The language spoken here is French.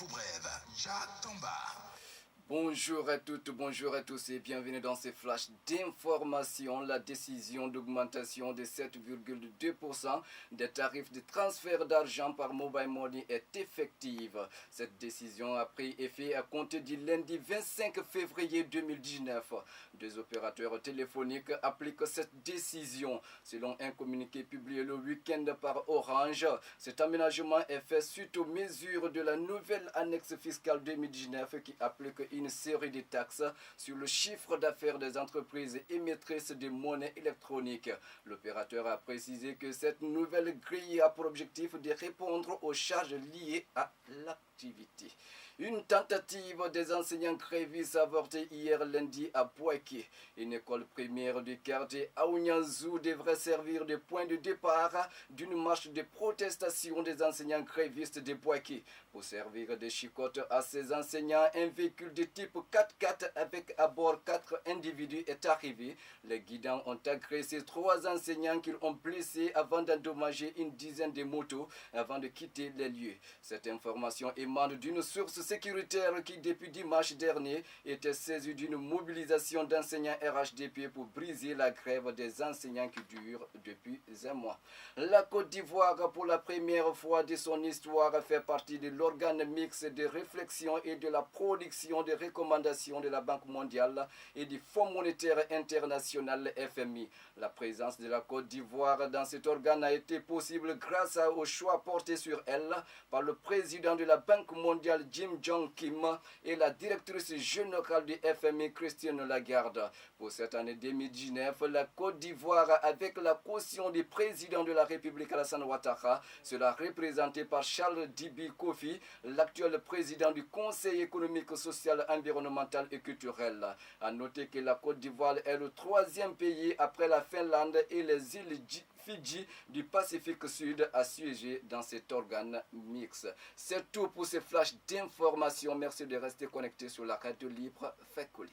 infos brèves. Jacques Tamba. Bonjour à toutes, bonjour à tous et bienvenue dans ces flashs d'information. La décision d'augmentation de 7,2% des tarifs de transfert d'argent par Mobile Money est effective. Cette décision a pris effet à compter du lundi 25 février 2019. Deux opérateurs téléphoniques appliquent cette décision. Selon un communiqué publié le week-end par Orange, cet aménagement est fait suite aux mesures de la nouvelle annexe fiscale 2019 qui applique une série de taxes sur le chiffre d'affaires des entreprises émettrices de monnaie électronique. L'opérateur a précisé que cette nouvelle grille a pour objectif de répondre aux charges liées à l'activité. Une tentative des enseignants grévistes avortée hier lundi à Bouaké. Une école primaire du quartier Aouniazou devrait servir de point de départ d'une marche de protestation des enseignants grévistes de Bouaké. Pour servir de chicotte à ces enseignants, un véhicule de type 4x4 avec à bord 4 individus est arrivé. Les guidons ont agressé 3 enseignants qu'ils ont blessés avant d'endommager une dizaine de motos avant de quitter les lieux. Cette information émane d'une source sécuritaire qui, depuis dimanche dernier, était saisie d'une mobilisation d'enseignants RHDP pour briser la grève des enseignants qui dure depuis un mois. La Côte d'Ivoire, pour la première fois de son histoire, fait partie de l'organe mixte de réflexion et de la production de recommandations de la Banque mondiale et du Fonds monétaire international FMI. La présence de la Côte d'Ivoire dans cet organe a été possible grâce au choix porté sur elle par le président de la Banque mondiale Jim Jong Kim et la directrice générale du FMI Christine Lagarde. Pour cette année 2019, la Côte d'Ivoire, avec la caution du président de la République Alassane Ouattara, sera représentée par Charles Dibi Kofi, l'actuel président du Conseil économique, social, environnemental et culturel. A noter que la Côte d'Ivoire est le 3e pays après la Finlande et les îles Fidji du Pacifique Sud à siéger dans cet organe mixte. C'est tout pour ces flashs d'information. Merci de rester connecté sur la radio libre Fekoli.